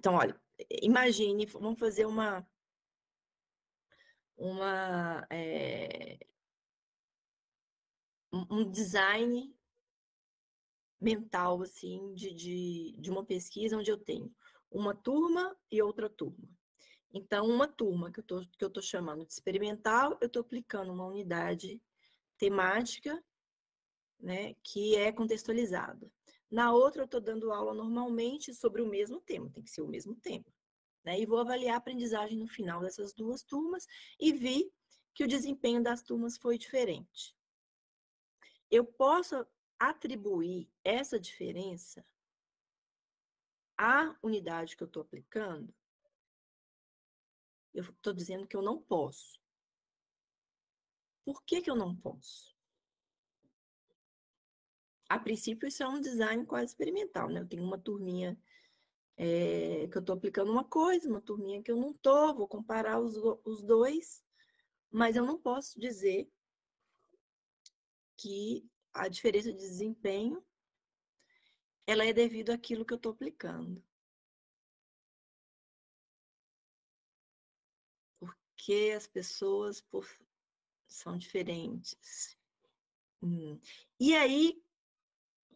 Então, olha, imagine, vamos fazer um design mental, assim, de uma pesquisa onde eu tenho uma turma e outra turma. Então, uma turma que eu tô chamando de experimental, eu estou aplicando uma unidade temática, né, que é contextualizada. Na outra, eu estou dando aula normalmente sobre o mesmo tema, tem que ser o mesmo tema. Né, e vou avaliar a aprendizagem no final dessas duas turmas e vi que o desempenho das turmas foi diferente. Eu posso atribuir essa diferença à unidade que eu estou aplicando? Eu estou dizendo que eu não posso. Por que que eu não posso? A princípio, isso é um design quase experimental, né? Eu tenho uma turminha que eu estou aplicando uma coisa, uma turminha que eu não estou, vou comparar os dois, mas eu não posso dizer que a diferença de desempenho ela é devido àquilo que eu estou aplicando. Porque as pessoas são diferentes. E aí,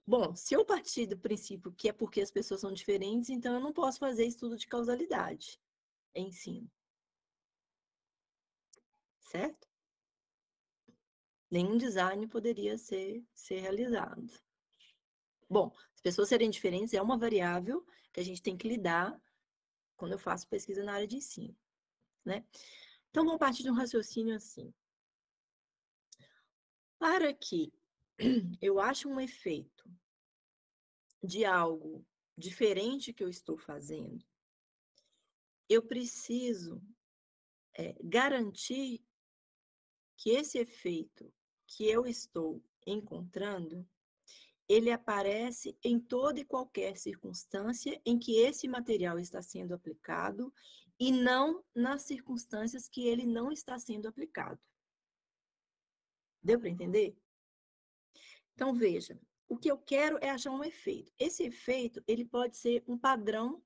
bom, se eu partir do princípio que é porque as pessoas são diferentes, então eu não posso fazer estudo de causalidade em ensino. Certo? Nenhum design poderia ser realizado. Bom, as pessoas serem diferentes é uma variável que a gente tem que lidar quando eu faço pesquisa na área de ensino, né? Então, vamos partir de um raciocínio assim. Para que eu ache um efeito de algo diferente que eu estou fazendo, eu preciso garantir que esse efeito que eu estou encontrando, ele aparece em toda e qualquer circunstância em que esse material está sendo aplicado e não nas circunstâncias que ele não está sendo aplicado. Deu para entender? Então, veja, o que eu quero é achar um efeito. Esse efeito, ele pode ser um padrão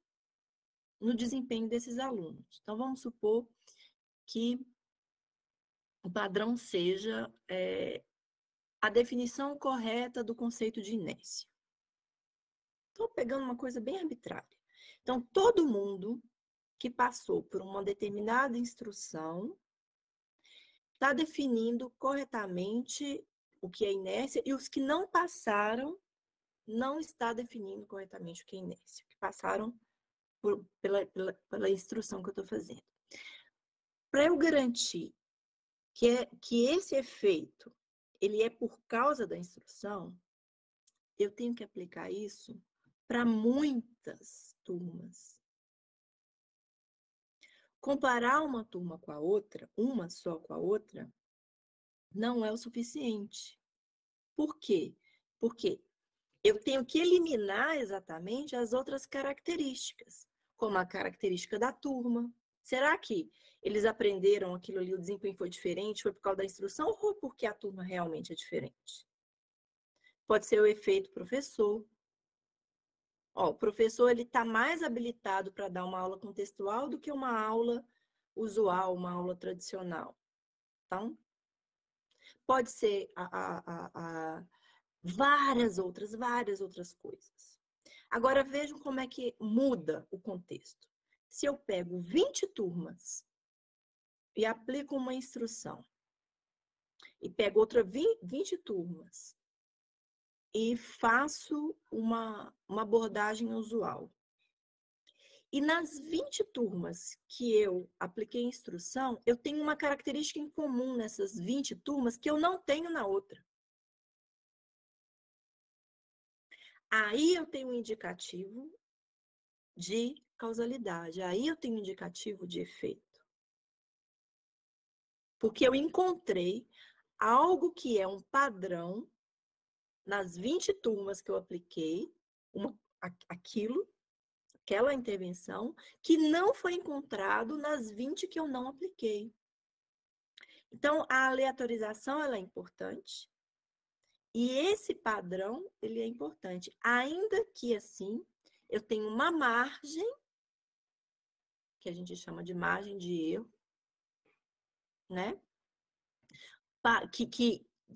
no desempenho desses alunos. Então, vamos supor que o padrão seja a definição correta do conceito de inércia. Estou pegando uma coisa bem arbitrária. Então, todo mundo que passou por uma determinada instrução está definindo corretamente o que é inércia e os que não passaram não está definindo corretamente o que é inércia, que passaram pela instrução que eu estou fazendo. Para eu garantir que esse efeito ele é por causa da instrução, eu tenho que aplicar isso para muitas turmas. Comparar uma turma com a outra, uma só com a outra, não é o suficiente. Por quê? Porque eu tenho que eliminar exatamente as outras características, como a característica da turma. Será que eles aprenderam aquilo ali, o desempenho foi diferente, foi por causa da instrução ou porque a turma realmente é diferente? Pode ser o efeito professor. Ó, o professor ele está mais habilitado para dar uma aula contextual do que uma aula usual, uma aula tradicional. Então, pode ser várias outras coisas. Agora vejam como é que muda o contexto. Se eu pego 20 turmas e aplico uma instrução, e pego outra 20 turmas e faço uma abordagem usual. E nas 20 turmas que eu apliquei instrução, eu tenho uma característica em comum nessas 20 turmas que eu não tenho na outra. Aí eu tenho um indicativo de causalidade, aí eu tenho um indicativo de efeito. Porque eu encontrei algo que é um padrão nas 20 turmas que eu apliquei, aquela intervenção, que não foi encontrado nas 20 que eu não apliquei. Então, a aleatorização ela é importante e esse padrão ele é importante, ainda que assim eu tenho uma margem que a gente chama de margem de erro, né?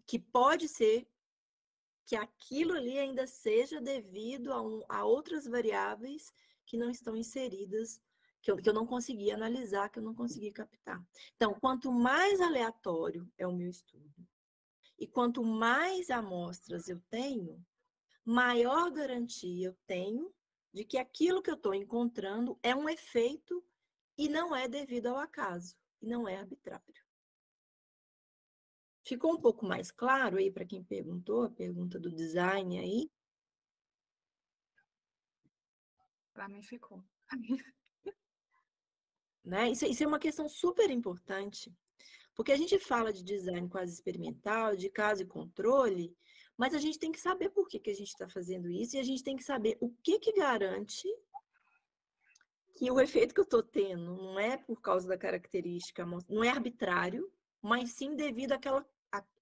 Que pode ser que aquilo ali ainda seja devido a outras variáveis que não estão inseridas, que eu não consegui analisar, que eu não consegui captar. Então, quanto mais aleatório é o meu estudo, e quanto mais amostras eu tenho, maior garantia eu tenho de que aquilo que eu estou encontrando é um efeito e não é devido ao acaso, e não é arbitrário. Ficou um pouco mais claro aí para quem perguntou, a pergunta do design aí? Para mim ficou. Né? Isso é uma questão super importante, porque a gente fala de design quase experimental, de caso e controle, mas a gente tem que saber por que a gente está fazendo isso e a gente tem que saber o que garante que o efeito que eu estou tendo não é por causa da característica, não é arbitrário, mas sim devido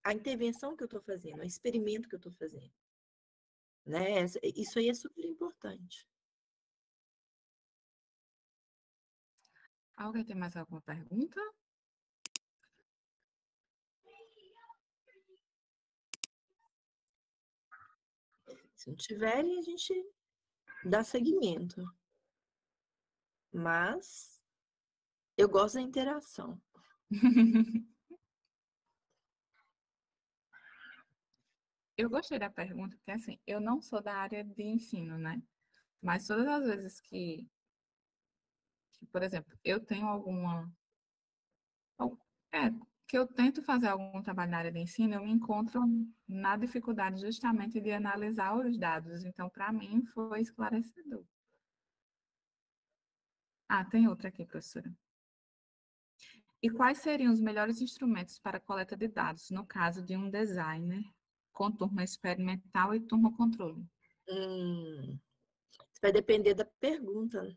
à intervenção que eu estou fazendo, ao experimento que eu estou fazendo. Né? Isso aí é super importante. Alguém tem mais alguma pergunta? Se não tiverem, a gente dá seguimento. Mas eu gosto da interação. Eu gostei da pergunta, porque assim, eu não sou da área de ensino, né? Mas todas as vezes por exemplo, eu tenho é, que eu tento fazer algum trabalho na área de ensino, eu me encontro na dificuldade justamente de analisar os dados. Então, para mim, foi esclarecedor. Ah, tem outra aqui, professora. E quais seriam os melhores instrumentos para a coleta de dados, no caso de um designer com turma experimental e turma controle? Vai depender da pergunta,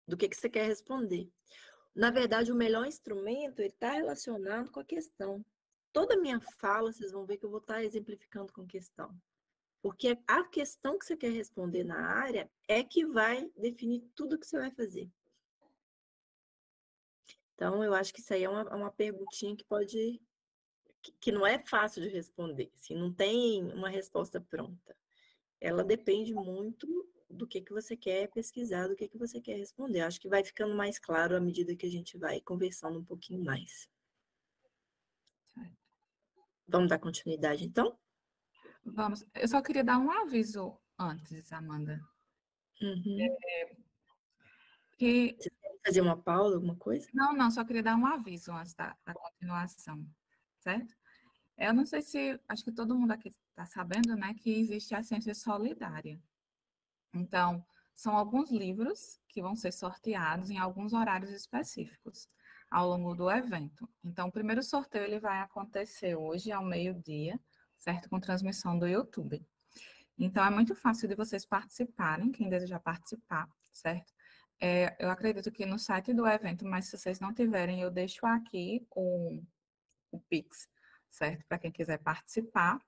do que você quer responder. Na verdade, o melhor instrumento está relacionado com a questão. Toda a minha fala, vocês vão ver que eu vou estar exemplificando com questão. Porque a questão que você quer responder na área é que vai definir tudo que você vai fazer. Então, eu acho que isso aí é uma perguntinha que pode... que não é fácil de responder, assim, não tem uma resposta pronta. Ela depende muito do que você quer pesquisar, do que você quer responder. Acho que vai ficando mais claro à medida que a gente vai conversando um pouquinho mais. Vamos dar continuidade, então? Vamos. Eu só queria dar um aviso antes, Amanda. Uhum. Que... Você quer fazer uma pausa, alguma coisa? Não, só queria dar um aviso antes da continuação, certo? Eu não sei se, acho que todo mundo aqui está sabendo, né, que existe a ciência solidária. Então, são alguns livros que vão ser sorteados em alguns horários específicos ao longo do evento. Então, o primeiro sorteio ele vai acontecer hoje ao meio-dia, certo? Com transmissão do YouTube. Então, é muito fácil de vocês participarem, quem desejar participar, certo? Eu acredito que no site do evento, mas se vocês não tiverem, eu deixo aqui o Pix, certo? Para quem quiser participar.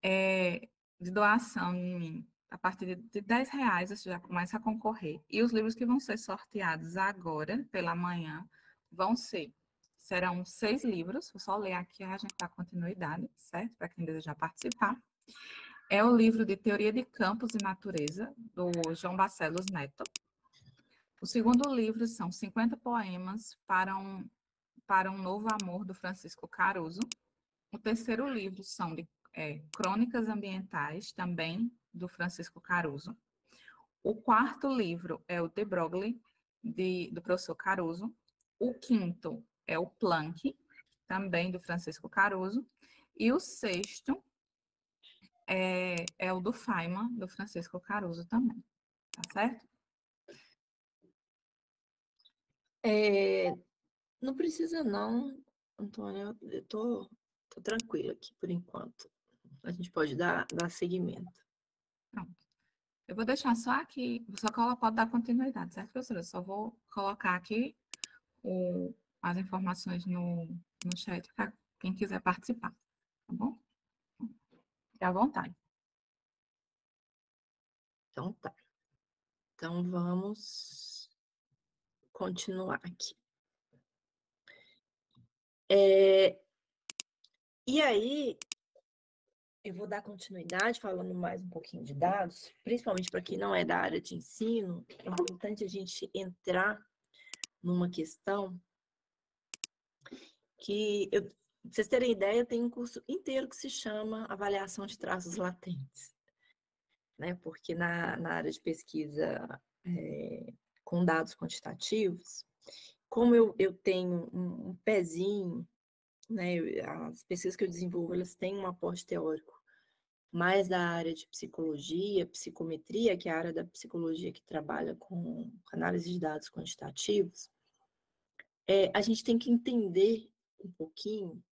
De doação em mim, a partir de R$ 10 você já começa a concorrer. E os livros que vão ser sorteados agora, pela manhã, serão 6 livros, vou só ler aqui, a gente dá continuidade, certo? Para quem desejar participar. É o livro de Teoria de Campos e Natureza, do João Barcelos Neto. O segundo livro são 50 poemas para um novo amor, do Francisco Caruso. O terceiro livro são Crônicas Ambientais, também do Francisco Caruso. O quarto livro é o De Broglie, do professor Caruso. O quinto é o Planck, também do Francisco Caruso. E o sexto é o do Feynman, do Francisco Caruso também. Tá certo? Não precisa não, Antônia. Eu tô tranquila aqui por enquanto. A gente pode dar seguimento. Pronto. Eu vou deixar só aqui, pode dar continuidade, certo, professora? Eu só vou colocar aqui as informações no chat para quem quiser participar, tá bom? Fique à vontade. Então tá. Então vamos continuar aqui. E aí, eu vou dar continuidade falando mais um pouquinho de dados, principalmente para quem não é da área de ensino. É importante a gente entrar numa questão que, pra vocês terem ideia, tem um curso inteiro que se chama Avaliação de Traços Latentes, né? Porque na área de pesquisa com dados quantitativos, como eu tenho um pezinho, né? As pesquisas que eu desenvolvo, elas têm um aporte teórico mais da área de psicologia, psicometria, que é a área da psicologia que trabalha com análise de dados quantitativos, a gente tem que entender um pouquinho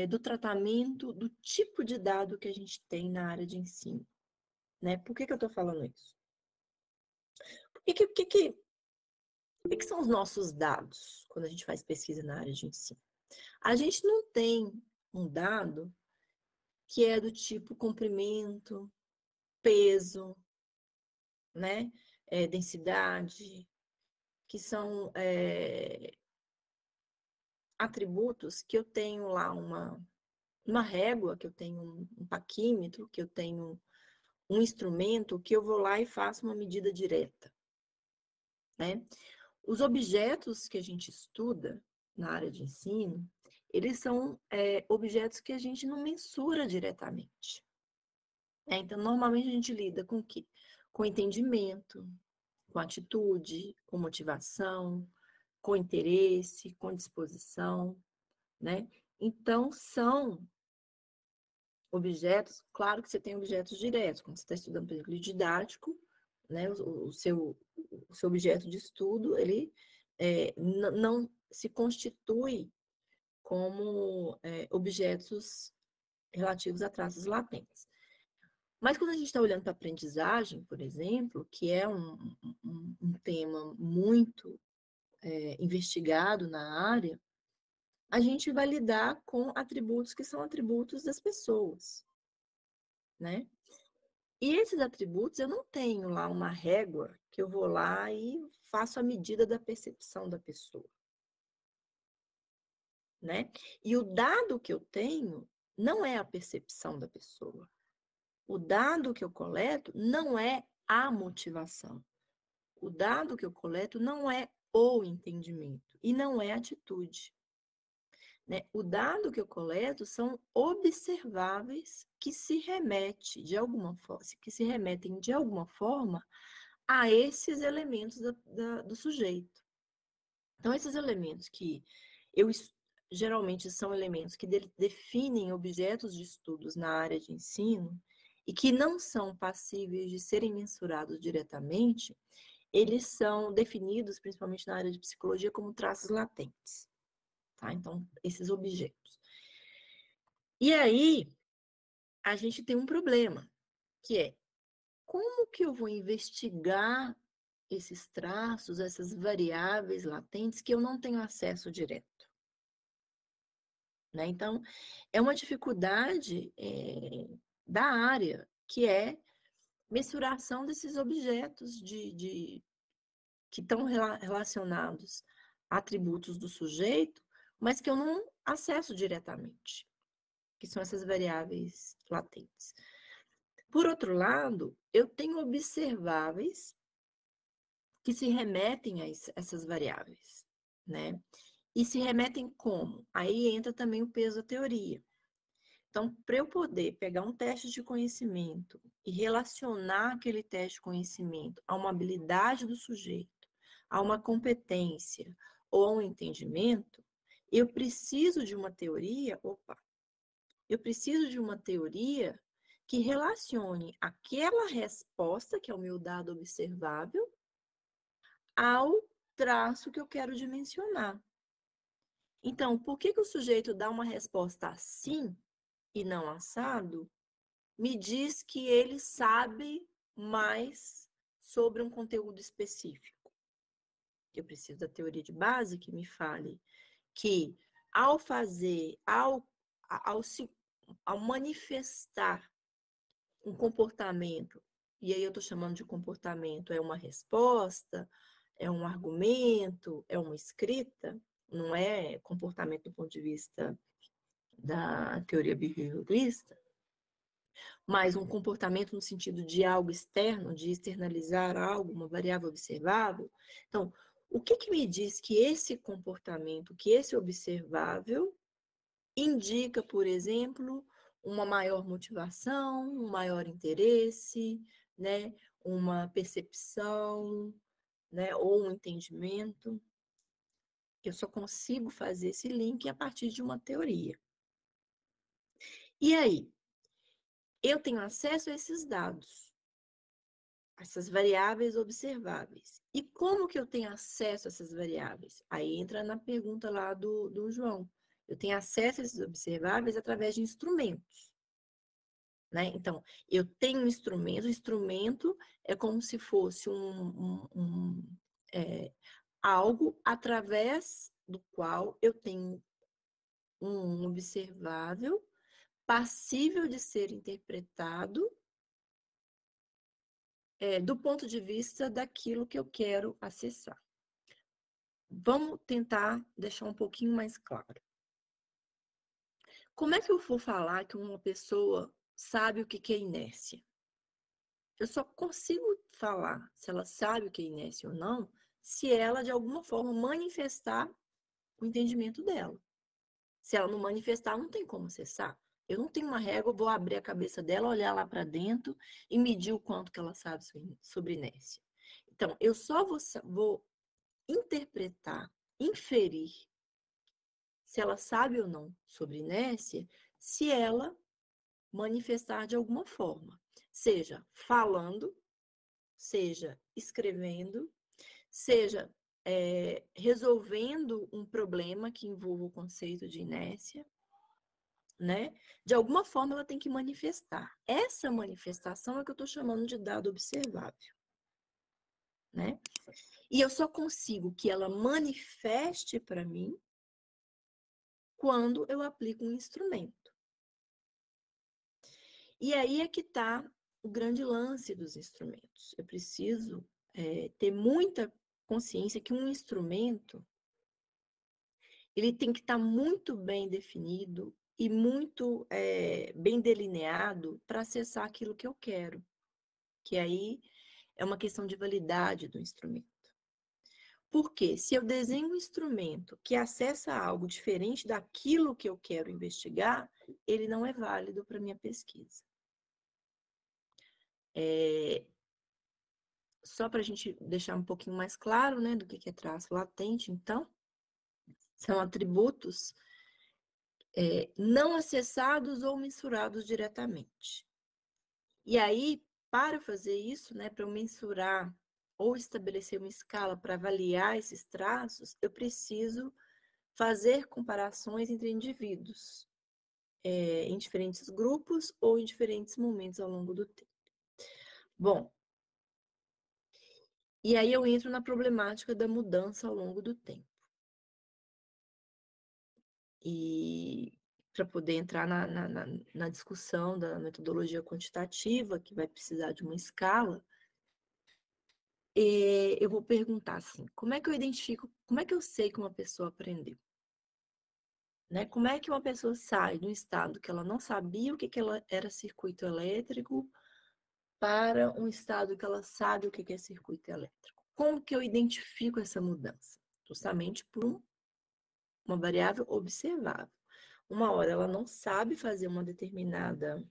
do tratamento do tipo de dado que a gente tem na área de ensino. Né? Por que eu estou falando isso? O que são os nossos dados quando a gente faz pesquisa na área de ensino? A gente não tem um dado que é do tipo comprimento, peso, né? Densidade, que são atributos que eu tenho lá uma régua, que eu tenho um paquímetro, que eu tenho um instrumento, que eu vou lá e faço uma medida direta, né? Os objetos que a gente estuda na área de ensino, eles são objetos que a gente não mensura diretamente. Então, normalmente a gente lida com o quê? Com entendimento, com atitude, com motivação, com interesse, com disposição, né? Então, são objetos, claro que você tem objetos diretos, quando você está estudando, por exemplo, didático, né? O seu objeto de estudo, ele não se constitui como objetos relativos a traços latentes. Mas quando a gente está olhando para a aprendizagem, por exemplo, que é um tema muito investigado na área, a gente vai lidar com atributos que são atributos das pessoas, né? E esses atributos, eu não tenho lá uma régua que eu vou lá e faço a medida da percepção da pessoa, né? E o dado que eu tenho não é a percepção da pessoa. O dado que eu coleto não é a motivação. O dado que eu coleto não é o entendimento e não é a atitude. Né? O dado que eu coleto são observáveis que se remetem de alguma forma a esses elementos do sujeito. Então, esses elementos que geralmente são elementos que definem objetos de estudos na área de ensino e que não são passíveis de serem mensurados diretamente, eles são definidos, principalmente na área de psicologia, como traços latentes. Tá? Então, esses objetos. E aí, a gente tem um problema, que é como que eu vou investigar esses traços, essas variáveis latentes que eu não tenho acesso direto? Né? Então, é uma dificuldade da área, que é mensuração desses objetos que estão relacionados a atributos do sujeito, mas que eu não acesso diretamente, que são essas variáveis latentes. Por outro lado, eu tenho observáveis que se remetem a essas variáveis, né? E se remetem como? Aí entra também o peso da teoria. Então, para eu poder pegar um teste de conhecimento e relacionar aquele teste de conhecimento a uma habilidade do sujeito, a uma competência ou a um entendimento, eu preciso de uma teoria, eu preciso de uma teoria que relacione aquela resposta, que é o meu dado observável, ao traço que eu quero dimensionar. Então, por que o sujeito dá uma resposta assim e não assado? Me diz que ele sabe mais sobre um conteúdo específico. Eu preciso da teoria de base que me fale que ao manifestar um comportamento, e aí eu estou chamando de comportamento, é uma resposta, é um argumento, é uma escrita, não é comportamento do ponto de vista da teoria behaviorista, mas um comportamento no sentido de algo externo, de externalizar algo, uma variável observável. Então, o que me diz que esse comportamento, que esse observável, indica, por exemplo, uma maior motivação, um maior interesse, né, uma percepção, né, ou um entendimento? Eu só consigo fazer esse link a partir de uma teoria. E aí, eu tenho acesso a esses dados, essas variáveis observáveis. E como que eu tenho acesso a essas variáveis? Aí entra na pergunta lá do João. Eu tenho acesso a esses observáveis através de instrumentos. Né? Então, eu tenho um instrumento, o instrumento é como se fosse algo através do qual eu tenho um observável passível de ser interpretado do ponto de vista daquilo que eu quero acessar. Vamos tentar deixar um pouquinho mais claro. Como é que eu vou falar que uma pessoa sabe o que é inércia? Eu só consigo falar se ela sabe o que é inércia ou não, se ela, de alguma forma, manifestar o entendimento dela. Se ela não manifestar, não tem como acessar. Eu não tenho uma régua, vou abrir a cabeça dela, olhar lá para dentro e medir o quanto que ela sabe sobre inércia. Então, eu só vou interpretar, inferir se ela sabe ou não sobre inércia, se ela manifestar de alguma forma, seja falando, seja escrevendo, seja resolvendo um problema que envolva o conceito de inércia, né? De alguma forma ela tem que manifestar. Essa manifestação é que eu estou chamando de dado observável, né? E eu só consigo que ela manifeste para mim quando eu aplico um instrumento. E aí é que está o grande lance dos instrumentos. Eu preciso ter muita consciência que um instrumento ele tem que estar muito bem definido e muito bem delineado para acessar aquilo que eu quero. Que aí é uma questão de validade do instrumento. Porque se eu desenho um instrumento que acessa algo diferente daquilo que eu quero investigar, ele não é válido para minha pesquisa. Só para a gente deixar um pouquinho mais claro, né, do que é traço latente, então, são atributos não acessados ou mensurados diretamente. E aí, para fazer isso, né, para eu mensurar ou estabelecer uma escala para avaliar esses traços, eu preciso fazer comparações entre indivíduos, em diferentes grupos ou em diferentes momentos ao longo do tempo. Bom, e aí eu entro na problemática da mudança ao longo do tempo. E para poder entrar na discussão da metodologia quantitativa, que vai precisar de uma escala, eu vou perguntar assim, como é que eu identifico, como é que eu sei que uma pessoa aprendeu? Né? Como é que uma pessoa sai de um estado que ela não sabia o que ela era circuito elétrico para um estado que ela sabe o que é circuito elétrico? Como que eu identifico essa mudança? Justamente por uma variável observável. Uma hora ela não sabe fazer uma determinada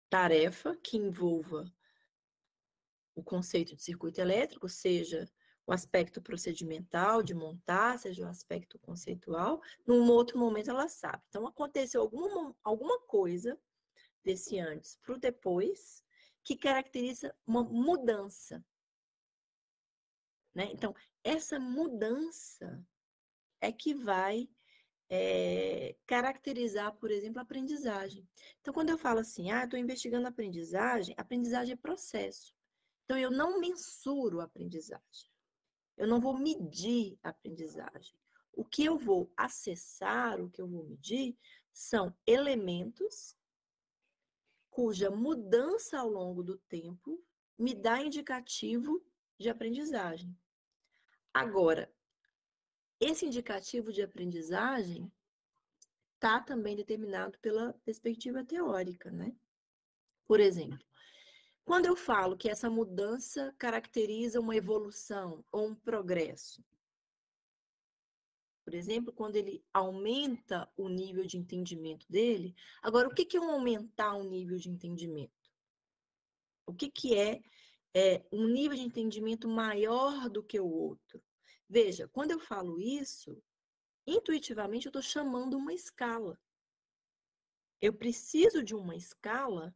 tarefa que envolva o conceito de circuito elétrico, seja o aspecto procedimental de montar, seja o aspecto conceitual, num outro momento ela sabe. Então, aconteceu alguma coisa desse antes para o depois que caracteriza uma mudança. Né? Então, essa mudança é que vai caracterizar, por exemplo, a aprendizagem. Então, quando eu falo assim, estou investigando a aprendizagem é processo. Então, eu não mensuro a aprendizagem. Eu não vou medir a aprendizagem. O que eu vou acessar, o que eu vou medir, são elementos cuja mudança ao longo do tempo me dá indicativo de aprendizagem. Agora, esse indicativo de aprendizagem está também determinado pela perspectiva teórica, né? Por exemplo, quando eu falo que essa mudança caracteriza uma evolução ou um progresso, por exemplo, quando ele aumenta o nível de entendimento dele, agora, o que é um aumentar o nível de entendimento? O que é um nível de entendimento maior do que o outro? Veja, quando eu falo isso, intuitivamente eu estou chamando uma escala. Eu preciso de uma escala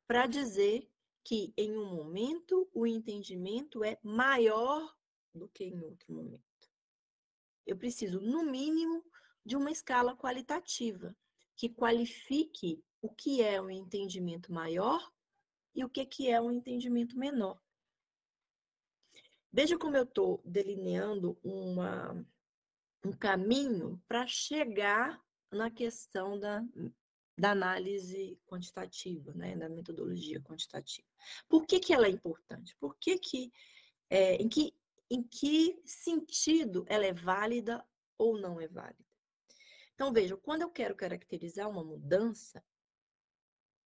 para dizer que em um momento o entendimento é maior do que em outro momento. Eu preciso, no mínimo, de uma escala qualitativa que qualifique o que é um entendimento maior e o que é um entendimento menor. Veja como eu estou delineando um caminho para chegar na questão da análise quantitativa, né, da metodologia quantitativa. Por que ela é importante? Em que sentido ela é válida ou não é válida? Então, veja, quando eu quero caracterizar uma mudança,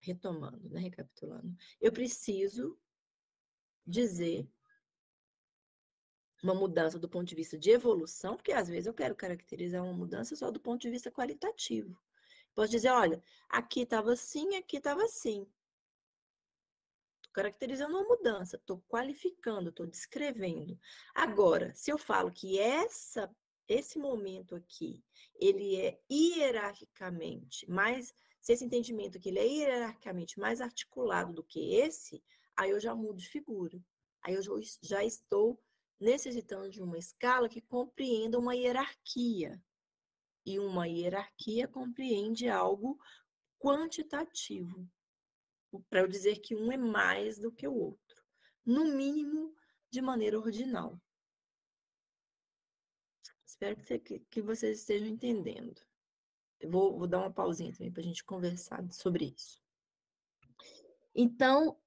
retomando, né, recapitulando, eu preciso dizer uma mudança do ponto de vista de evolução, porque às vezes eu quero caracterizar uma mudança só do ponto de vista qualitativo. Posso dizer, olha, aqui estava assim, aqui estava assim. Estou caracterizando uma mudança, estou qualificando, estou descrevendo. Agora, se eu falo que esse momento aqui, ele é hierarquicamente mais, se esse entendimento aqui ele é hierarquicamente mais articulado do que esse, aí eu já mudo de figura. Aí eu já estou necessitando de uma escala que compreenda uma hierarquia. E uma hierarquia compreende algo quantitativo, para eu dizer que um é mais do que o outro, no mínimo de maneira ordinal. Espero que vocês estejam entendendo. Eu vou dar uma pausinha também para a gente conversar sobre isso. Então,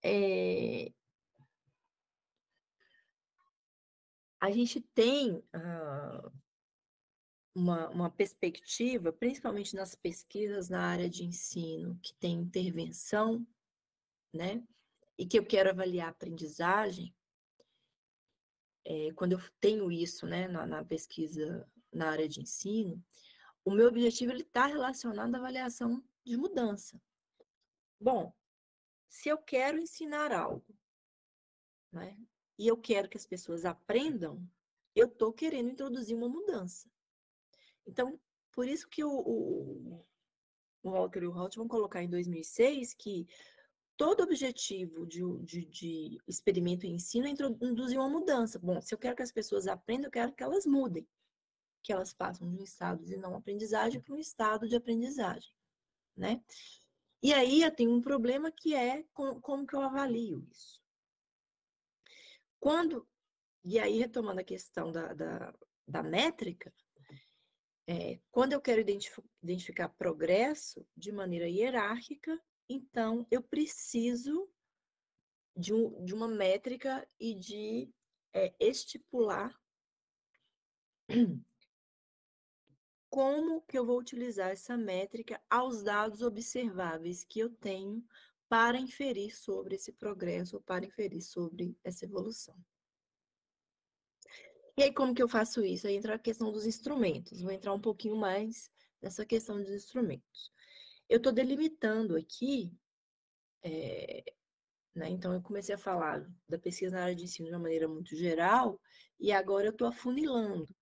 a gente tem uma perspectiva, principalmente nas pesquisas na área de ensino, que tem intervenção, né? E que eu quero avaliar a aprendizagem, quando eu tenho isso, né, na pesquisa na área de ensino, o meu objetivo está relacionado à avaliação de mudança. Bom, se eu quero ensinar algo, né, e eu quero que as pessoas aprendam, eu estou querendo introduzir uma mudança. Então, por isso que o Walker e o Holt vão colocar em 2006 que todo objetivo de experimento e ensino é introduzir uma mudança. Bom, se eu quero que as pessoas aprendam, eu quero que elas mudem, que elas passem de um estado de não aprendizagem para um estado de aprendizagem, né? E aí eu tenho um problema que é como que eu avalio isso. E aí, retomando a questão da métrica, quando eu quero identificar progresso de maneira hierárquica, então eu preciso de uma métrica e de estipular como que eu vou utilizar essa métrica aos dados observáveis que eu tenho para inferir sobre esse progresso, ou para inferir sobre essa evolução. E aí, como que eu faço isso? Aí entra a questão dos instrumentos. Vou entrar um pouquinho mais nessa questão dos instrumentos. Eu estou delimitando aqui, né? Então, eu comecei a falar da pesquisa na área de ensino de uma maneira muito geral, e agora eu estou afunilando,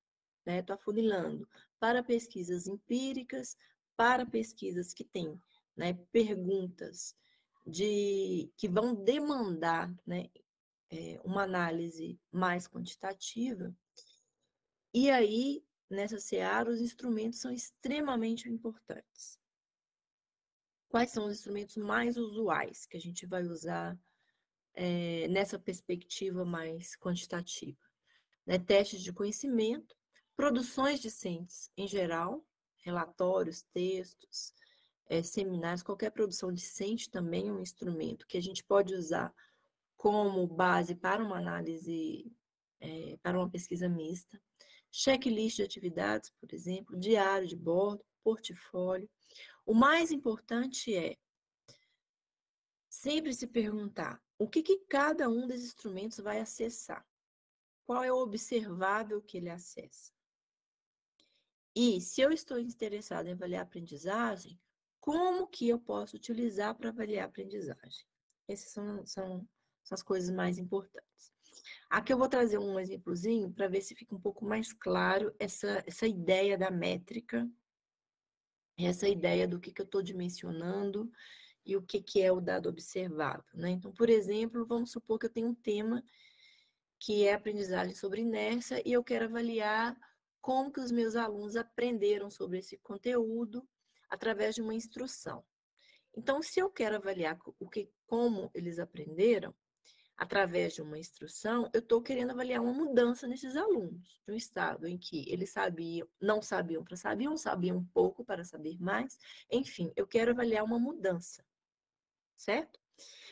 né? Estou afunilando para pesquisas empíricas, para pesquisas que têm, né, perguntas que vão demandar, né, uma análise mais quantitativa. E aí, nessa seara, os instrumentos são extremamente importantes. Quais são os instrumentos mais usuais que a gente vai usar nessa perspectiva mais quantitativa? Né? Testes de conhecimento, produções discentes em geral, relatórios, textos, seminários, qualquer produção discente também é um instrumento que a gente pode usar como base para uma análise, para uma pesquisa mista, checklist de atividades, por exemplo, diário de bordo, portfólio. O mais importante é sempre se perguntar o que cada um desses instrumentos vai acessar, qual é o observável que ele acessa. E se eu estou interessado em avaliar a aprendizagem, como que eu posso utilizar para avaliar a aprendizagem? Essas são as coisas mais importantes. Aqui eu vou trazer um exemplozinho para ver se fica um pouco mais claro essa ideia da métrica, essa ideia do que eu estou dimensionando e o que é o dado observável, né? Então, por exemplo, vamos supor que eu tenho um tema que é aprendizagem sobre inércia e eu quero avaliar como que os meus alunos aprenderam sobre esse conteúdo através de uma instrução. Então, se eu quero avaliar como eles aprenderam através de uma instrução, eu estou querendo avaliar uma mudança nesses alunos, de um estado em que eles não sabiam para sabiam, sabiam um pouco para saber mais, enfim, eu quero avaliar uma mudança, certo?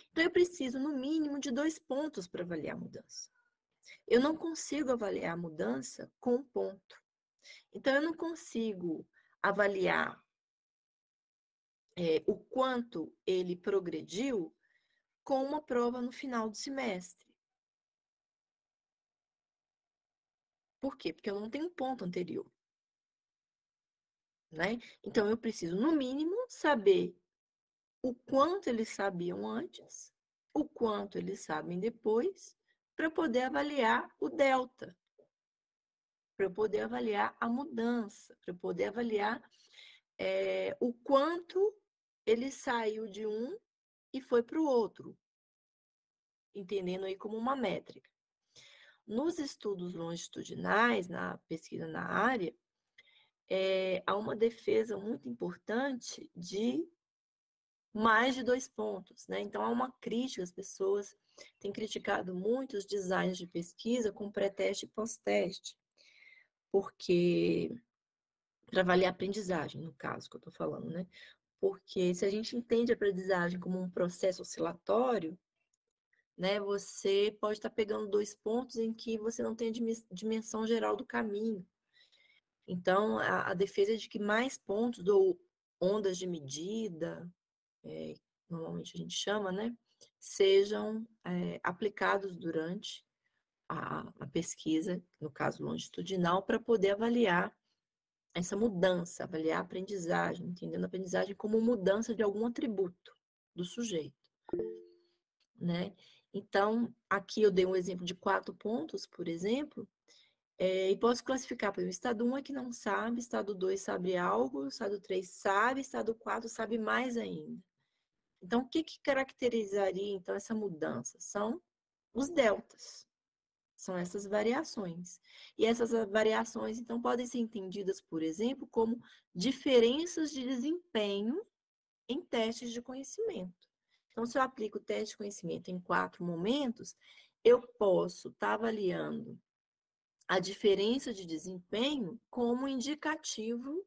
Então, eu preciso, no mínimo, de 2 pontos para avaliar a mudança. Eu não consigo avaliar a mudança com um ponto. Então, eu não consigo avaliar o quanto ele progrediu com uma prova no final do semestre. Por quê? Porque eu não tenho um ponto anterior. Né? Então, eu preciso, no mínimo, saber o quanto eles sabiam antes, o quanto eles sabem depois, para poder avaliar o delta, para eu poder avaliar a mudança, para eu poder avaliar o quanto ele saiu de um e foi para o outro, entendendo aí como uma métrica. Nos estudos longitudinais, na pesquisa na área, há uma defesa muito importante de mais de 2 pontos, né? Então, há uma crítica, as pessoas têm criticado muito os designs de pesquisa com pré-teste e pós-teste, porque para avaliar a aprendizagem, no caso que eu estou falando, né? Porque se a gente entende a aprendizagem como um processo oscilatório, né, você pode estar pegando 2 pontos em que você não tem a dimensão geral do caminho. Então, a defesa é de que mais pontos ou ondas de medida, normalmente a gente chama, né, sejam aplicados durante a pesquisa, no caso longitudinal, para poder avaliar essa mudança, avaliar a aprendizagem, entendendo a aprendizagem como mudança de algum atributo do sujeito, né? Então, aqui eu dei um exemplo de 4 pontos, por exemplo, e posso classificar para o estado 1 é que não sabe, estado 2 sabe algo, estado 3 sabe, estado 4 sabe mais ainda. Então, o que caracterizaria, então, essa mudança? São os deltas, são essas variações. E essas variações, então, podem ser entendidas, por exemplo, como diferenças de desempenho em testes de conhecimento. Então, se eu aplico o teste de conhecimento em 4 momentos, eu posso estar avaliando a diferença de desempenho como indicativo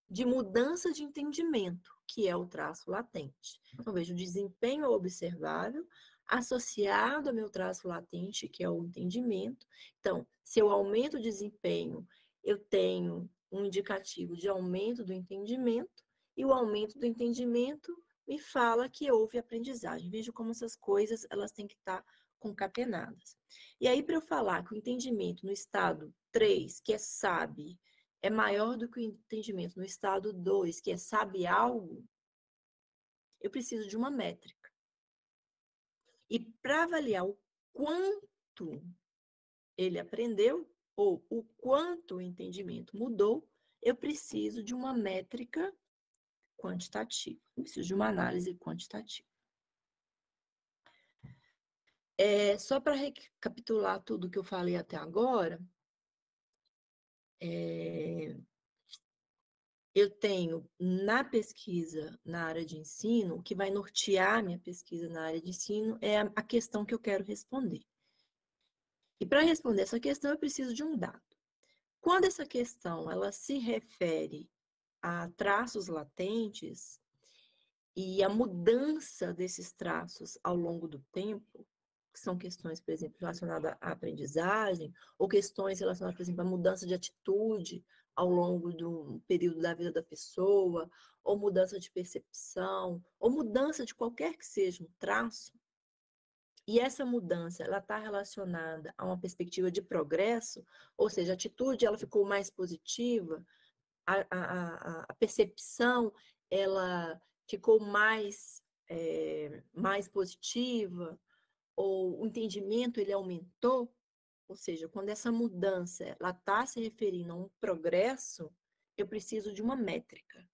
de mudança de entendimento, que é o traço latente. Então, vejo o desempenho observável associado ao meu traço latente, que é o entendimento. Então, se eu aumento o desempenho, eu tenho um indicativo de aumento do entendimento, e o aumento do entendimento me fala que houve aprendizagem. Vejo como essas coisas elas têm que estar concatenadas. E aí, para eu falar que o entendimento no estado 3, que é sabe, é maior do que o entendimento no estado 2, que é sabe algo, eu preciso de uma métrica. E para avaliar o quanto ele aprendeu, ou o quanto o entendimento mudou, eu preciso de uma métrica quantitativa. Eu preciso de uma análise quantitativa. Só para recapitular tudo que eu falei até agora, eu tenho na pesquisa na área de ensino, o que vai nortear minha pesquisa na área de ensino é a questão que eu quero responder. E para responder essa questão, eu preciso de um dado. Quando essa questão ela se refere a traços latentes e a mudança desses traços ao longo do tempo, que são questões, por exemplo, relacionadas à aprendizagem, ou questões relacionadas, por exemplo, à mudança de atitude ao longo do período da vida da pessoa, ou mudança de percepção, ou mudança de qualquer que seja um traço, e essa mudança ela está relacionada a uma perspectiva de progresso, ou seja, a atitude ela ficou mais positiva, a percepção ela ficou mais positiva, ou o entendimento ele aumentou, ou seja, quando essa mudança ela está se referindo a um progresso, eu preciso de uma métrica.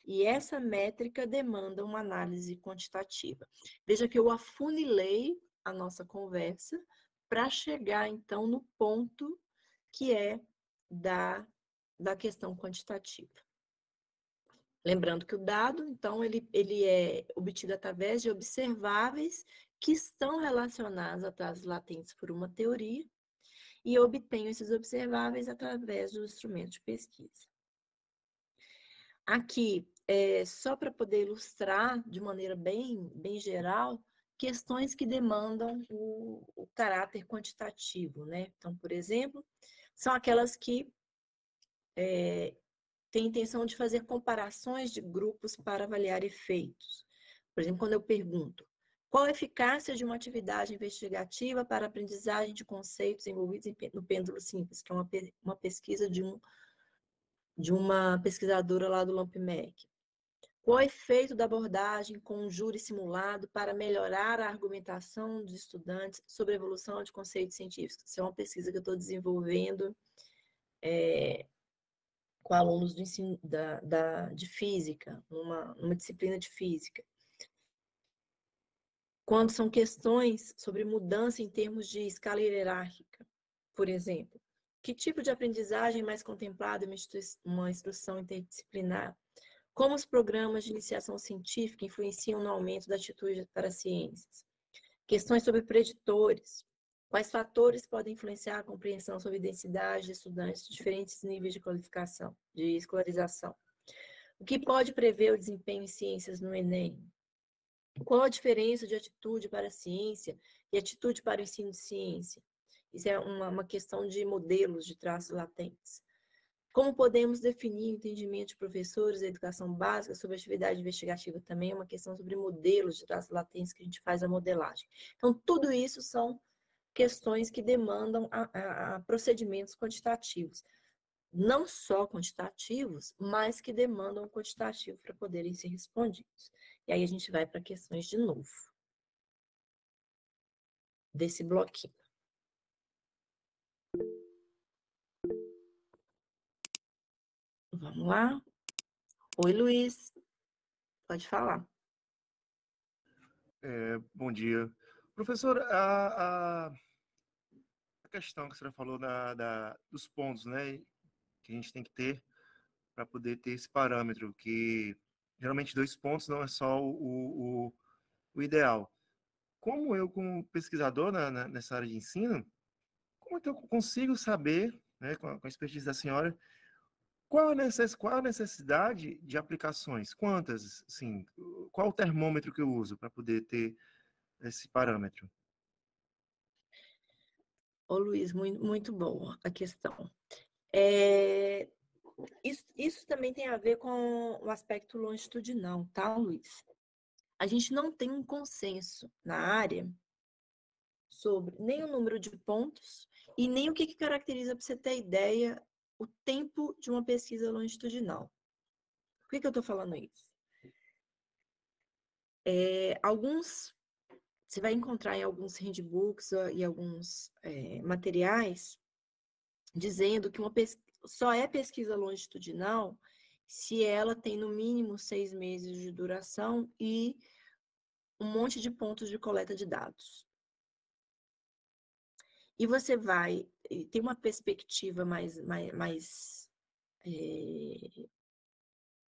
E essa métrica demanda uma análise quantitativa. Veja que eu afunilei a nossa conversa para chegar, então, no ponto que é da questão quantitativa. Lembrando que o dado, então, ele é obtido através de observáveis que estão relacionados a atrasos latentes por uma teoria, e eu obtenho esses observáveis através do instrumento de pesquisa. Aqui, só para poder ilustrar de maneira bem geral, questões que demandam o caráter quantitativo, né? Então, por exemplo, são aquelas que têm a intenção de fazer comparações de grupos para avaliar efeitos. Por exemplo, quando eu pergunto, qual a eficácia de uma atividade investigativa para a aprendizagem de conceitos envolvidos no pêndulo simples, que é uma pesquisa de uma pesquisadora lá do LAMPMEC. Qual o efeito da abordagem com um júri simulado para melhorar a argumentação dos estudantes sobre a evolução de conceitos científicos? Isso é uma pesquisa que eu estou desenvolvendo com alunos do ensino de física, numa disciplina de física. Quando são questões sobre mudança em termos de escala hierárquica, por exemplo, que tipo de aprendizagem é mais contemplada em uma instrução interdisciplinar? Como os programas de iniciação científica influenciam no aumento da atitude para as ciências? Questões sobre preditores. Quais fatores podem influenciar a compreensão sobre densidade de estudantes de diferentes níveis de qualificação, de escolarização? O que pode prever o desempenho em ciências no Enem? Qual a diferença de atitude para a ciência e atitude para o ensino de ciência? Isso é uma questão de modelos de traços latentes. Como podemos definir o entendimento de professores da educação básica sobre atividade investigativa? Também é uma questão sobre modelos de traços latentes que a gente faz a modelagem. Então, tudo isso são questões que demandam a procedimentos quantitativos. Não só quantitativos, mas que demandam quantitativo para poderem ser respondidos. E aí a gente vai para questões de novo, desse bloquinho. Vamos lá? Oi, Luiz. Pode falar. Bom dia. Professor, a questão que a senhora falou dos pontos, né, que a gente tem que ter para poder ter esse parâmetro, que geralmente 2 pontos não é só o ideal. Como eu, como pesquisador nessa área de ensino, como é que eu consigo saber, né, com a expertise da senhora, qual a necessidade de aplicações? Quantas, assim, qual o termômetro que eu uso para poder ter esse parâmetro? Ô, Luiz, muito boa a questão. Isso também tem a ver com o aspecto longitudinal, tá, Luiz? A gente não tem um consenso na área sobre nem o número de pontos e nem o que caracteriza, para você ter ideia, o tempo de uma pesquisa longitudinal. Por que eu estou falando isso? Você vai encontrar em alguns handbooks e alguns materiais dizendo que só é pesquisa longitudinal se ela tem no mínimo 6 meses de duração e um monte de pontos de coleta de dados. E você vai ter uma perspectiva mais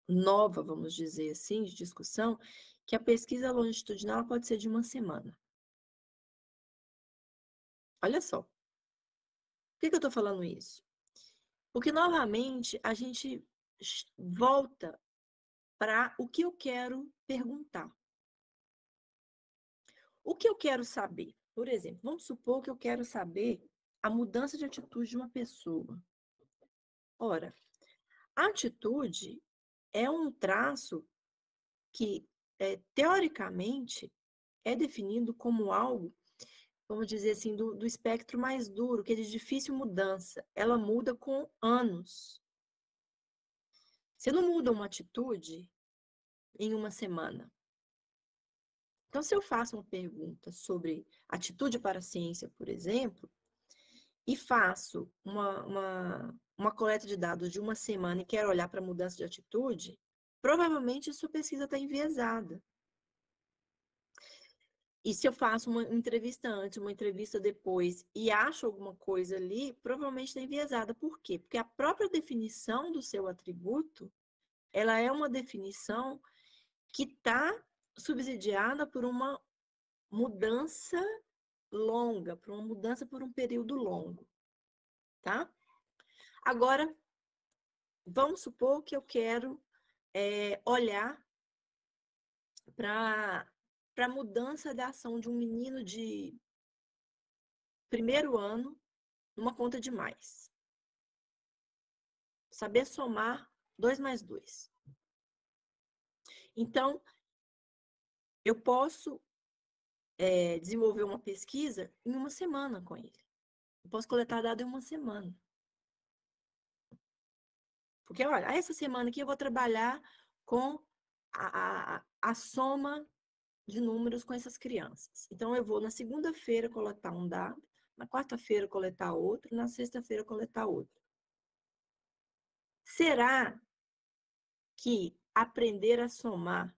nova, vamos dizer assim, de discussão, que a pesquisa longitudinal pode ser de uma semana. Olha só. Por que eu estou falando isso? Porque, novamente, a gente volta para o que eu quero perguntar. O que eu quero saber? Por exemplo, vamos supor que eu quero saber a mudança de atitude de uma pessoa. Ora, a atitude é um traço que, teoricamente, é definido como algo, vamos dizer assim, do espectro mais duro, que é de difícil mudança. Ela muda com anos. Você não muda uma atitude em uma semana. Então, se eu faço uma pergunta sobre atitude para a ciência, por exemplo, e faço uma coleta de dados de uma semana e quero olhar para a mudança de atitude, provavelmente a sua pesquisa está enviesada. E se eu faço uma entrevista antes, uma entrevista depois e acho alguma coisa ali, provavelmente está enviesada. Por quê? Porque a própria definição do seu atributo, ela é uma definição que está subsidiada por uma mudança longa, por uma mudança por um período longo, tá? Agora, vamos supor que eu quero olhar para a mudança da ação de um menino de primeiro ano numa conta de mais. Saber somar 2 mais 2. Então, eu posso desenvolver uma pesquisa em uma semana com ele. Eu posso coletar dados em uma semana. Porque, olha, essa semana aqui eu vou trabalhar com a soma de números com essas crianças. Então, eu vou na segunda-feira coletar um dado, na quarta-feira coletar outro, na sexta-feira coletar outro. Será que aprender a somar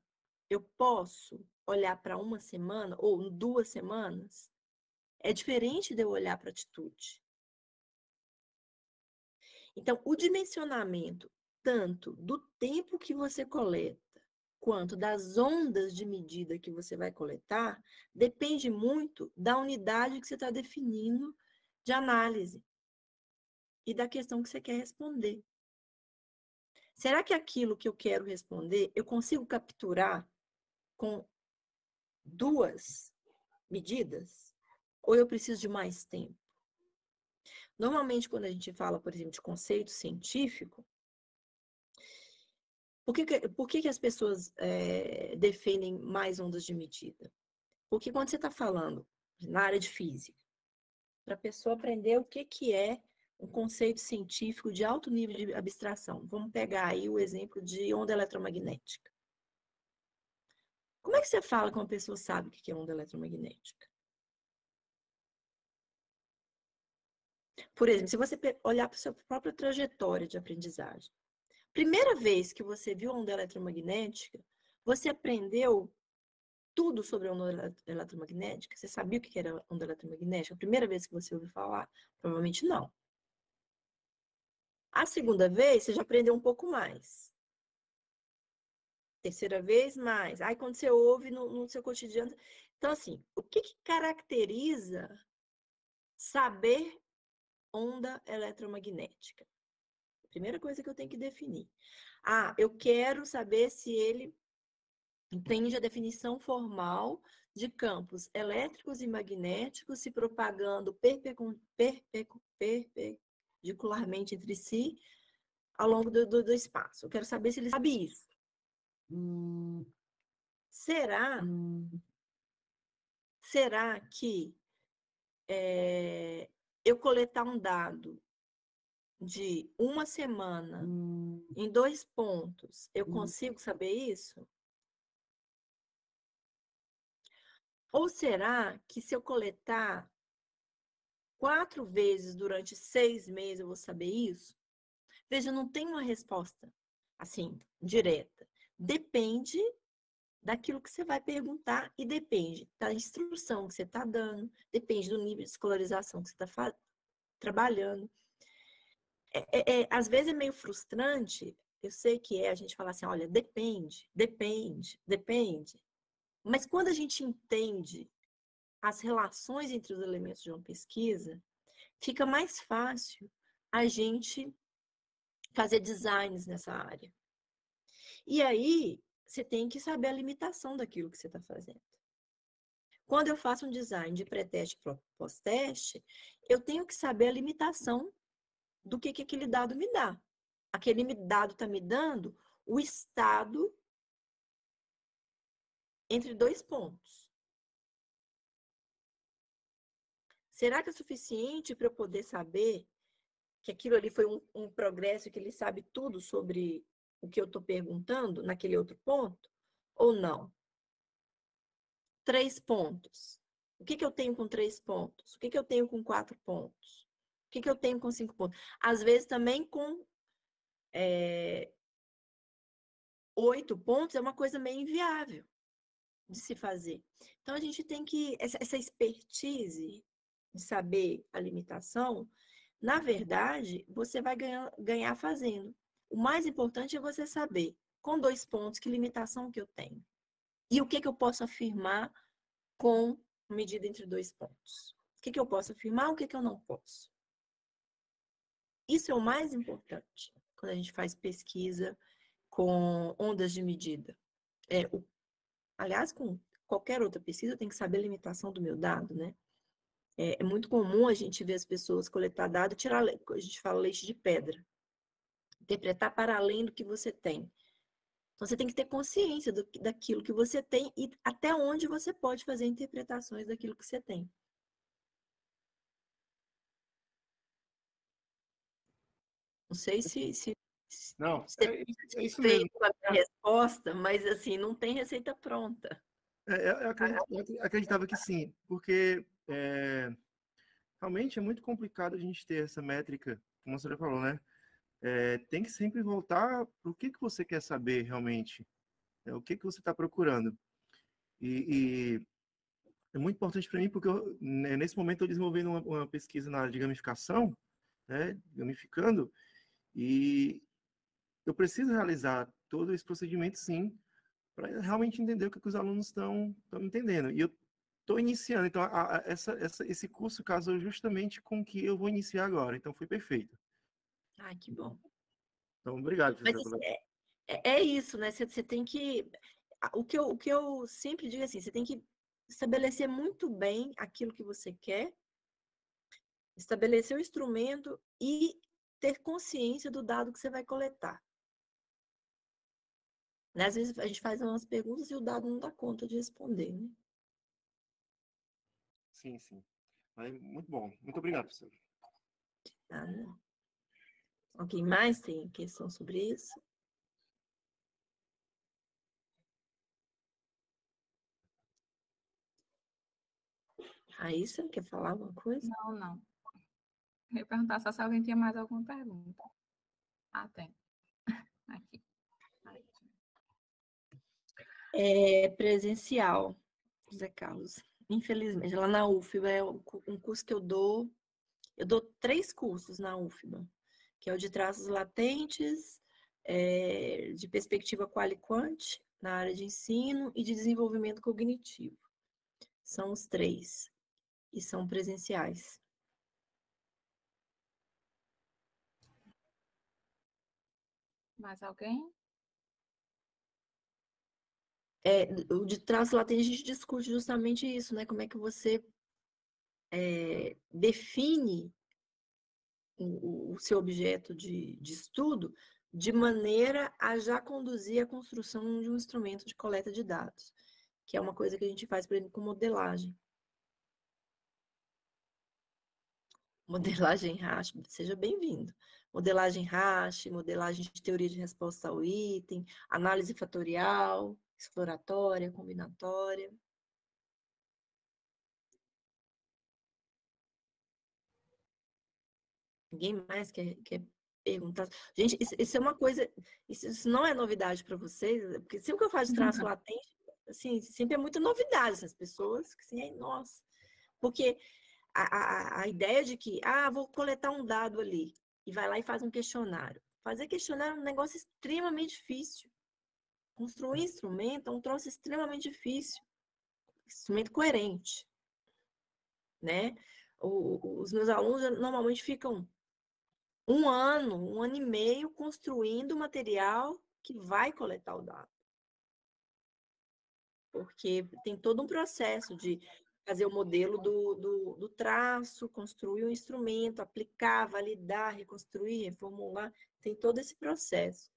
eu posso olhar para uma semana ou 2 semanas? É diferente de eu olhar para a atitude. Então, o dimensionamento tanto do tempo que você coleta, quanto das ondas de medida que você vai coletar, depende muito da unidade que você está definindo de análise e da questão que você quer responder. Será que aquilo que eu quero responder, eu consigo capturar com 2 medidas? Ou eu preciso de mais tempo? Normalmente, quando a gente fala, por exemplo, de conceito científico, por que as pessoas defendem mais ondas de medida? Porque quando você está falando na área de física, para a pessoa aprender o que é um conceito científico de alto nível de abstração. Vamos pegar aí o exemplo de onda eletromagnética. Como é que você fala que uma pessoa sabe o que é onda eletromagnética? Por exemplo, se você olhar para a sua própria trajetória de aprendizagem, primeira vez que você viu a onda eletromagnética, você aprendeu tudo sobre a onda eletromagnética? Você sabia o que era onda eletromagnética? A primeira vez que você ouviu falar? Provavelmente não. A segunda vez, você já aprendeu um pouco mais. Terceira vez, mais. Aí, quando você ouve no seu cotidiano... Então, assim, o que caracteriza saber onda eletromagnética? Primeira coisa que eu tenho que definir. Eu quero saber se ele entende a definição formal de campos elétricos e magnéticos se propagando perpendicularmente entre si ao longo do espaço. Eu quero saber se ele sabe isso. Será que eu coletar um dado de uma semana em 2 pontos, eu consigo saber isso? Ou será que se eu coletar 4 vezes durante 6 meses, eu vou saber isso? Veja, não tem uma resposta assim, direta. Depende daquilo que você vai perguntar e depende da instrução que você está dando, depende do nível de escolarização que você está trabalhando. Às vezes é meio frustrante, eu sei que a gente falar assim, olha, depende. Mas quando a gente entende as relações entre os elementos de uma pesquisa, fica mais fácil a gente fazer designs nessa área. E aí, você tem que saber a limitação daquilo que você está fazendo. Quando eu faço um design de pré-teste e pós-teste, eu tenho que saber a limitação do que aquele dado me dá. Aquele dado está me dando o estado entre 2 pontos. Será que é suficiente para eu poder saber que aquilo ali foi um progresso, que ele sabe tudo sobre o que eu estou perguntando naquele outro ponto? Ou não? 3 pontos. O que eu tenho com 3 pontos? O que eu tenho com 4 pontos? O que eu tenho com 5 pontos? Às vezes também com 8 pontos é uma coisa meio inviável de se fazer. Então, a gente tem que... Essa expertise de saber a limitação, na verdade, você vai ganhar fazendo. O mais importante é você saber, com 2 pontos, que limitação que eu tenho. E o que eu posso afirmar com medida entre 2 pontos. O que eu posso afirmar, o que eu não posso. Isso é o mais importante quando a gente faz pesquisa com ondas de medida. Aliás, com qualquer outra pesquisa, eu tenho que saber a limitação do meu dado, né? É muito comum a gente ver as pessoas coletar dado e tirar, a gente fala leite de pedra. Interpretar para além do que você tem. Então, você tem que ter consciência daquilo que você tem e até onde você pode fazer interpretações daquilo que você tem. Não sei se Não, você é isso fez mesmo. a minha resposta, mas assim, não tem receita pronta. Eu acreditava que sim, porque realmente é muito complicado a gente ter essa métrica, como você já falou, né? Tem que sempre voltar para o que você quer saber realmente, o que você está procurando. E é muito importante para mim, porque nesse momento eu estou desenvolvendo uma pesquisa na área de gamificação, né? Gamificando, e eu preciso realizar todo esse procedimento, sim, para realmente entender o que os alunos estão entendendo. E eu estou iniciando, então esse curso casou justamente com o que eu vou iniciar agora, então foi perfeito. Ai, que bom. Então, obrigado, Mas professor. é isso, né? Você tem que... O que eu sempre digo assim, você tem que estabelecer muito bem aquilo que você quer, estabelecer o instrumento e ter consciência do dado que você vai coletar. Né? Às vezes a gente faz umas perguntas e o dado não dá conta de responder, né? Sim, sim. Muito bom. Muito obrigado, professor. Ah, não. Alguém mais tem questão sobre isso? Raíssa, quer falar alguma coisa? Não. Eu ia perguntar só se alguém tinha mais alguma pergunta. Ah, tem. Aqui. É presencial, José Carlos. Infelizmente, lá na UFBA é um curso que eu dou 3 cursos na UFBA, que é o de traços latentes, de perspectiva qual e quant, na área de ensino, e de desenvolvimento cognitivo. São os 3, e são presenciais. Mais alguém? O de traços latentes a gente discute justamente isso, né? Como é que você define o seu objeto de estudo de maneira a já conduzir a construção de um instrumento de coleta de dados, que é uma coisa que a gente faz, por exemplo, com modelagem. Modelagem hash, seja bem-vindo. Modelagem hash, modelagem de teoria de resposta ao item, análise fatorial, exploratória, combinatória. Ninguém mais quer perguntar? Gente, isso é uma coisa, isso não é novidade para vocês, porque sempre que eu falo de traço latente, assim, sempre é muita novidade essas pessoas, que assim, nossa. Porque a ideia de que, vou coletar um dado ali, e vai lá e faz um questionário. Fazer questionário é um negócio extremamente difícil. Construir instrumento é um troço extremamente difícil. Instrumento coerente, né? Os meus alunos normalmente ficam um ano e meio construindo o material que vai coletar o dado. porque tem todo um processo de fazer o modelo do traço, construir um instrumento, aplicar, validar, reconstruir, reformular, tem todo esse processo.